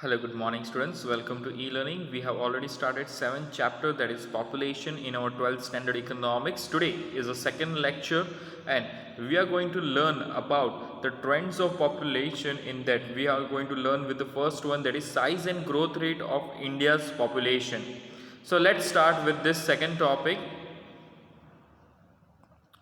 Hello, good morning students. Welcome to e-learning. We have already started 7th chapter, that is population, in our 12th standard economics. Today is the second lecture and we are going to learn about the trends of population. In that we are going to learn with the first one, that is size and growth rate of India's population. So let's start with this second topic.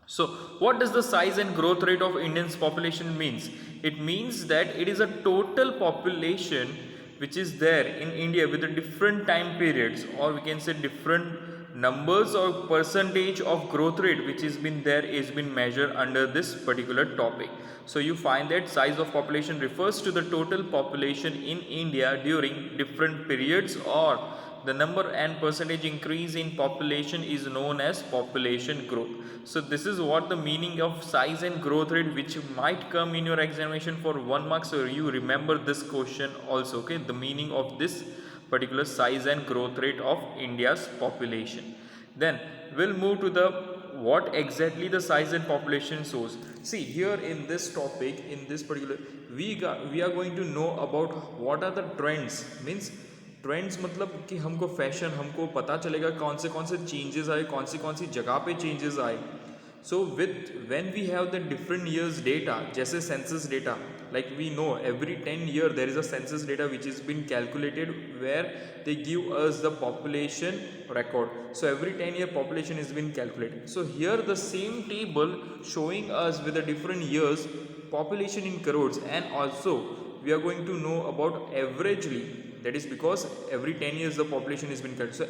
So what does the size and growth rate of Indian's population means? It means that it is a total population which is there in India with the different time periods, or we can say different numbers or percentage of growth rate which has been there is been measured under this particular topic. So you find that size of population refers to the total population in India during different periods, or the number and percentage increase in population is known as population growth. So this is what the meaning of size and growth rate, which might come in your examination for 1 mark. So you remember this question also, okay, the meaning of this particular size and growth rate of India's population. Then we'll move to the what exactly the size and population shows. See here in this topic, in this particular we are going to know about what are the trends. Means trends मतलब कि हमको fashion, हमको पता चलेगा कौन से changes आए, कौन सी जगह पे चेंजेस आए. So with when we have the different years data, जैसे census data, like we know every 10 year there is a census data which is been calculated where they give us the population record. So every 10 year population is been calculated. So here the same table showing us with the different years population in crores, and also we are going to know about averagely, that is because every 10 years the population has been calculated. So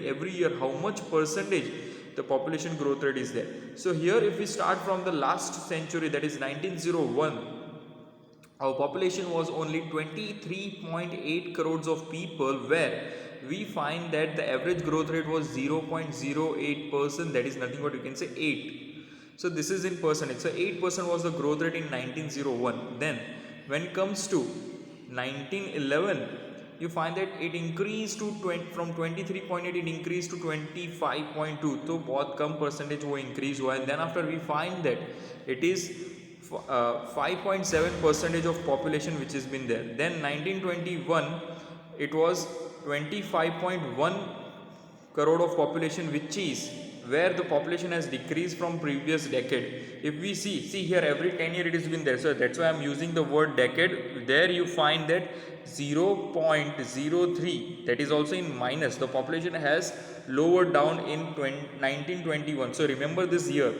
every year how much percentage the population growth rate is there. So here if we start from the last century, that is 1901, our population was only 23.8 crores of people, where we find that the average growth rate was 0.08%, that is nothing but you can say 8. So this is in percentage. So 8% was the growth rate in 1901. Then when it comes to 1911, you find that it increased to from 23.8 it increased to 25.2. तो बहुत कम percentage वो increase हुआ है. Then after we find that it is 5.7% of population which has been there. Then 1921 it was 25.1 crore of population, which is where the population has decreased from previous decade. If we see here every 10 year it has been there, so that's why I'm using the word decade. There you find that 0.03, that is also in minus. The population has lowered down in 1921. So remember this year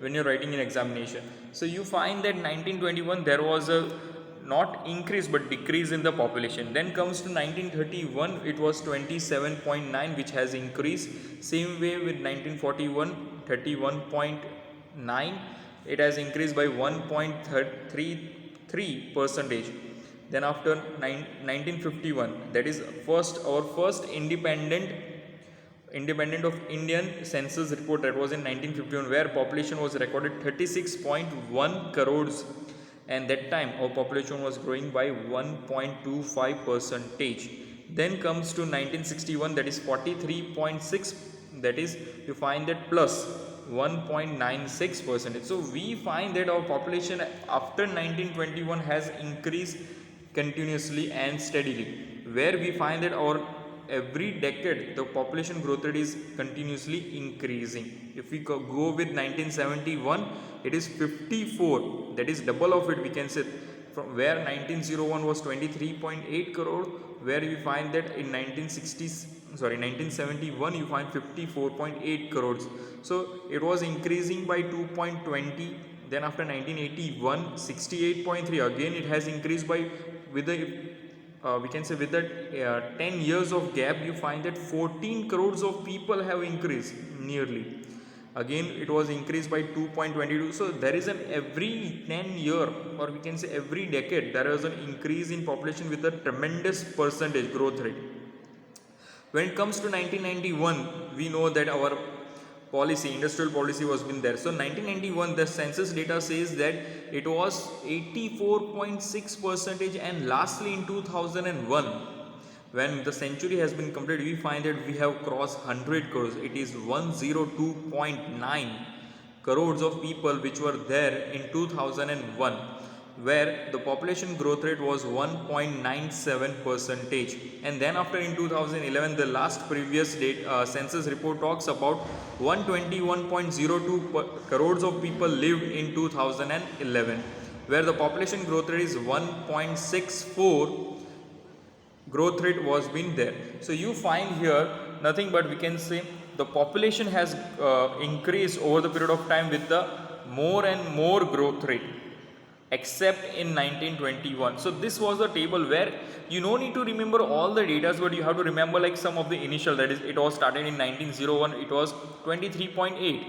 when you're writing an examination. So you find that 1921 there was a not increase but decrease in the population. Then comes to 1931, it was 27.9, which has increased. Same way with 1941, 31.9, it has increased by 1.33 percentage. Then after 1951, that is our first independent of Indian census report, that was in 1951, where population was recorded 36.1 crores, and that time our population was growing by 1.25%. Then comes to 1961, that is 43.6, that is you find that plus 1.96%. So we find that our population after 1921 has increased continuously and steadily, where we find that our every decade the population growth rate is continuously increasing. If we go with 1971, it is 54, that is double of it we can say, from where 1901 was 23.8 crore, where we find that in 1971 you find 54.8 crores. So it was increasing by 2.20. Then after 1981, 68.3, again it has increased by, with the we can say with that 10 years of gap, you find that 14 crores of people have increased nearly. Again it was increased by 2.22. So there is an every 10 year, or we can say every decade, there is an increase in population with a tremendous percentage growth rate. When it comes to 1991, we know that our industrial policy was been there. So 1991 the census data says that it was 84.6%, and lastly in 2001, when the century has been completed, we find that we have crossed 100 crores. It is 102.9 crores of people which were there in 2001, where the population growth rate was 1.97 percentage, and then after in 2011 the last previous date census report talks about 121.02 crores of people lived in 2011, where the population growth rate is 1.64 growth rate was been there. So you find here nothing but we can say the population has increased over the period of time with the more and more growth rate, except in 1921. So this was the table where you no need to remember all the data, but you have to remember like some of the initial, that is it was started in 1901, it was 23.8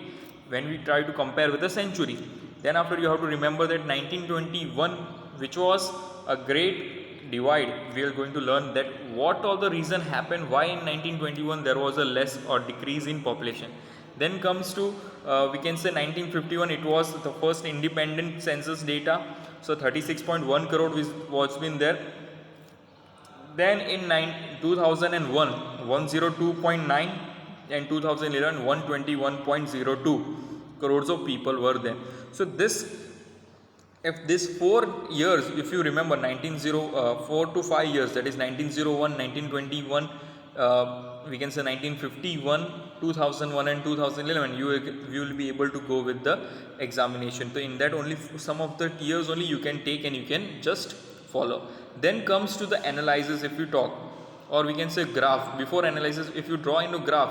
when we try to compare with the century. Then after you have to remember that 1921, which was a great divide. We are going to learn that what all the reason happened, why in 1921 there was a less or decrease in population. Then comes to we can say 1951, it was the first independent census data, so 36.1 crore was been there. Then in 2001 102.9, and 2011 121.02 crores of people were there. So this, if this 4 years, if you remember 4 to 5 years, that is 1901, 1921, we can say 1951, 2001 and 2011, you will be able to go with the examination. So in that only some of the years only you can take and you can just follow. Then comes to the analysis, if you talk, or we can say graph. Before analysis, if you draw into graph,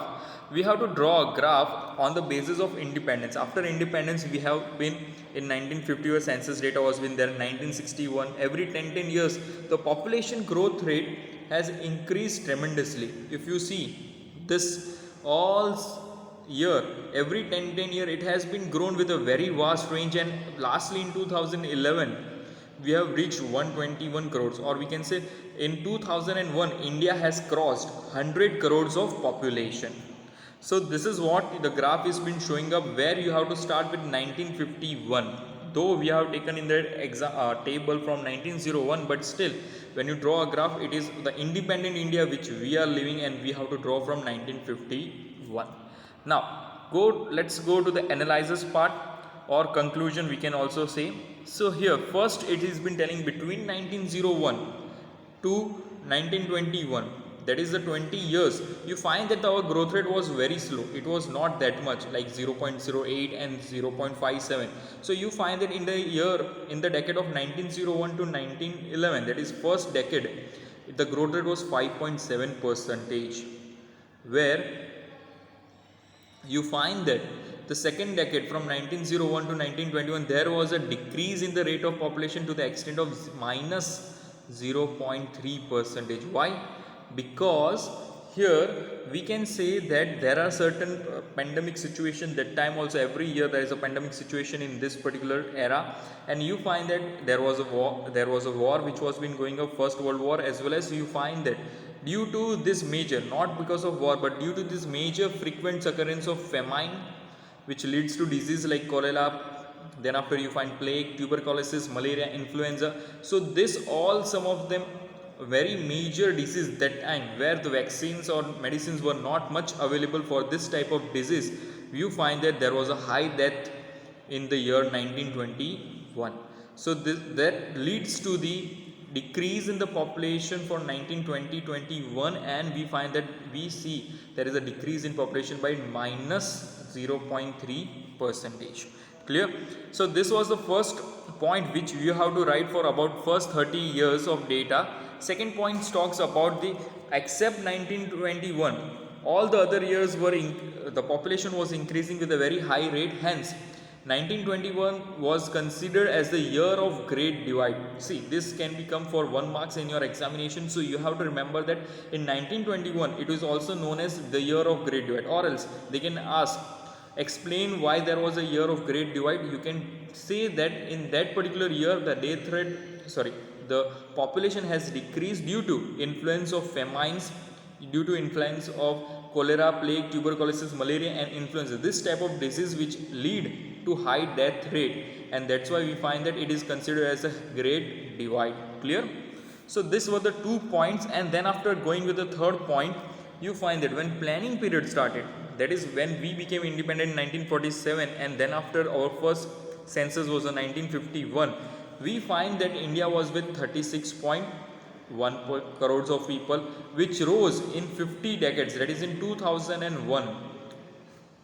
we have to draw a graph on the basis of independence. After independence, we have been in 1950 where census data was been there, 1961, every 10 years the population growth rate has increased tremendously. If you see this all year, every 10 year it has been grown with a very vast range, and lastly in 2011 we have reached 121 crores, or we can say in 2001 India has crossed 100 crores of population. So this is what the graph is been showing up, where you have to start with 1951, though we have taken in the table from 1901, but still when you draw a graph, it is the independent India which we are living, and we have to draw from 1951. Now let's go to the analysis part, or conclusion we can also say. So here first it has been telling between 1901 to 1921, that is the 20 years, you find that our growth rate was very slow. It was not that much, like 0.08 and 0.57. So you find that in the decade of 1901 to 1911, that is first decade, the growth rate was 5.7 percentage, where you find that the second decade from 1901 to 1921, there was a decrease in the rate of population to the extent of minus 0.3 percentage. Why? Because here we can say that there are certain pandemic situation. That time also, every year there is a pandemic situation in this particular era, and you find that there was a war which was been going on, First World War, as well as you find that due to this major, not because of war, but due to this major frequent occurrence of famine, which leads to disease like cholera, then after you find plague, tuberculosis, malaria, influenza. So this all some of them very major disease that time, where the vaccines or medicines were not much available for this type of disease. You find that there was a high death in the year 1921. So that leads to the decrease in the population for 1920-21, and we find that we see there is a decrease in population by minus 0.3 percentage. Clear? So this was the first point which you have to write for about first 30 years of data. Second point talks about the except 1921, all the other years were the population was increasing with a very high rate. Hence 1921 was considered as the year of great divide. See, this can become for 1 marks in your examination, so you have to remember that in 1921 it is also known as the year of great divide, or else they can ask, explain why there was a year of great divide. You can say that in that particular year the population has decreased due to influence of famines, due to influence of cholera, plague, tuberculosis, malaria and influenza, this type of disease which lead to high death rate, and that's why we find that it is considered as a great divide. Clear? So this were the 2 points, and then after going with the third point, you find that when planning period started, that is when we became independent in 1947, and then after our first census was in 1951, we find that India was with 36.1 crores of people, which rose in 50 decades, that is in 2001.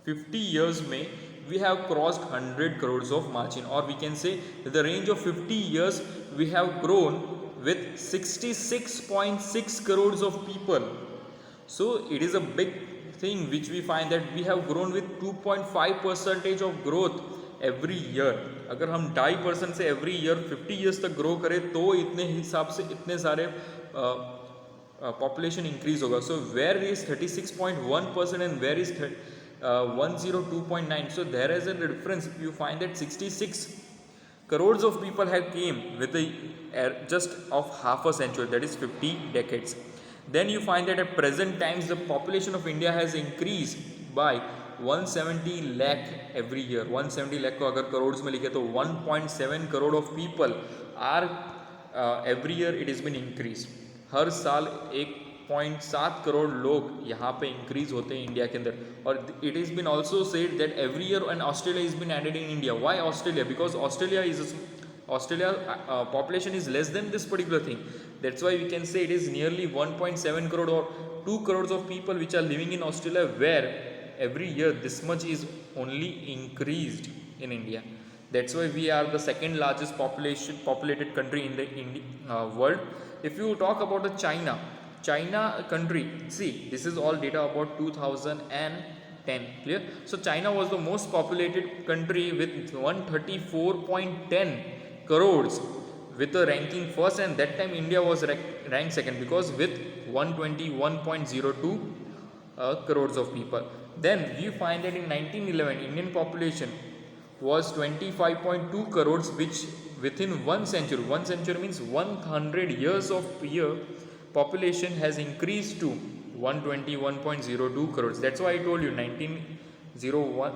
50 years में we have crossed 100 crores of margin, or we can say the range of 50 years we have grown with 66.6 crores of people. So it is a big thing which we find that we have grown with 2.5% of growth every year. अगर हम 2.5% से every year 50 years तक grow करें तो इतने हिसाब से इतने सारे population increase होगा. So where is 36.1% and where is 102.9? So there is a difference. You find that 66 crores of people have came with a just of half a century, that is 50 decades. Then you find that at present times the population of India has increased by 170 lakh every year. 170 lakh को अगर crores में लिखे तो 1.7 crore of people are every year it has been increased. हर साल 1.7 करोड़ लोग यहाँ पे increase होते हैं इंडिया के अंदर. और it is been also said that every year and Australia is been added in India. Why Australia? Because Australia population is less than this particular thing. That's why we can say it is nearly 1.7 crore or 2 crores of people which are living in Australia, where every year this much is only increased in India. That's why we are the second largest populated country in the world. If you talk about the China country, see, this is all data about 2010, clear? So China was the most populated country with 134.10 crores with the ranking first, and that time India was ranked second because with 121.02 crores of people. Then we find that in 1911 Indian population was 25.2 crores, which within 1 century means 100 years of year, population has increased to 121.02 crores. That's why I told you 1901,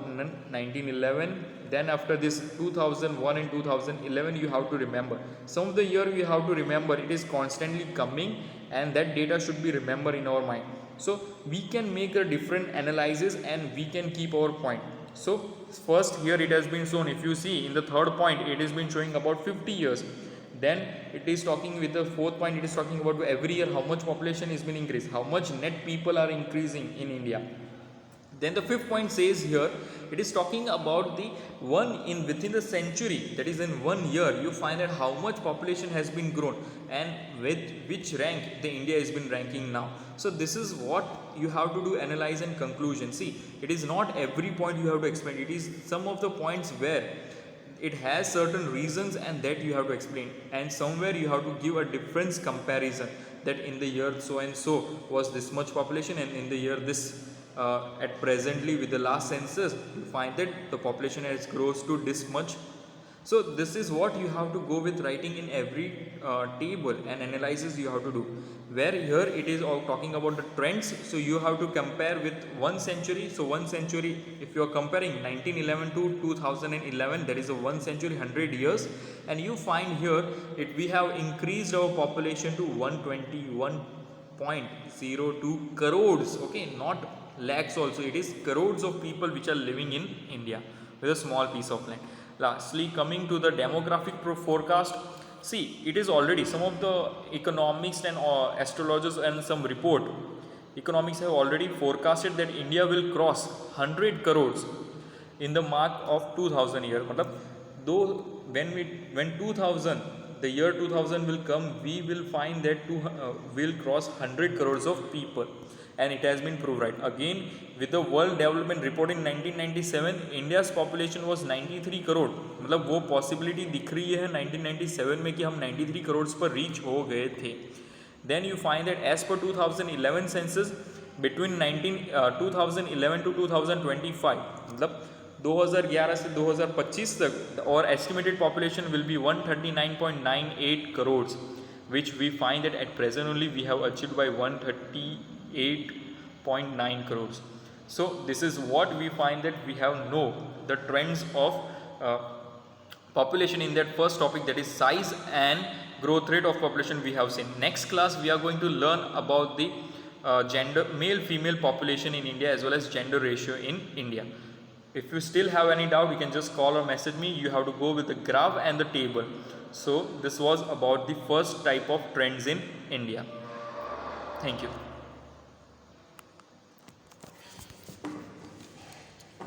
1911, then after this 2001 and 2011 you have to remember. Some of the year you have to remember, it is constantly coming, and that data should be remembered in our mind. So we can make a different analysis and we can keep our point. So first here it has been shown, if you see in the third point it has been showing about 50 years. Then it is talking with the fourth point, it is talking about every year how much population has been increased, how much net people are increasing in India. Then the fifth point says here, it is talking about the one in within the century, that is in 1 year you find out how much population has been grown and with which rank the India has been ranking now. So this is what you have to do, analyze and conclusion. See, it is not every point you have to explain, it is some of the points where it has certain reasons and that you have to explain, and somewhere you have to give a difference comparison, that in the year so and so was this much population, and in the year this at presently with the last census you find that the population has grows to this much. So this is what you have to go with writing in every table and analysis you have to do, where here it is all talking about the trends. So you have to compare with 1 century. So 1 century, if you are comparing 1911 to 2011, there is a 1 century, 100 years, and you find here we have increased our population to 121.02 crores. Okay, not lakhs also, it is crores of people which are living in India with a small piece of land. Lastly, coming to the demographic forecast, see, it is already some of the economics and astrologers and some report economics have already forecasted that India will cross 100 crores in the mark of 2000 year. Matlab, though when 2000 the year 2000 will come, we will find that will cross 100 crores of people, and it has been proved right. Again, with the World Development Report in 1997, India's population was 93 crore. मतलब वो possibility दिख रही है 1997 में कि हम 93 crore पर reach हो गए थे. Then you find that as per 2011 census, between 2011 to 2025, मतलब 2011 से 2025 तक और estimated population will be 139.98 crores, which we find that at present only we have achieved by 138.9 crores. So this is what we find that we have know the trends of population in that first topic, that is size and growth rate of population we have seen. Next class we are going to learn about the gender, male female population in India as well as gender ratio in India. If you still have any doubt, you can just call or message me. You have to go with the graph and the table. So this was about the first type of trends in India. Thank you.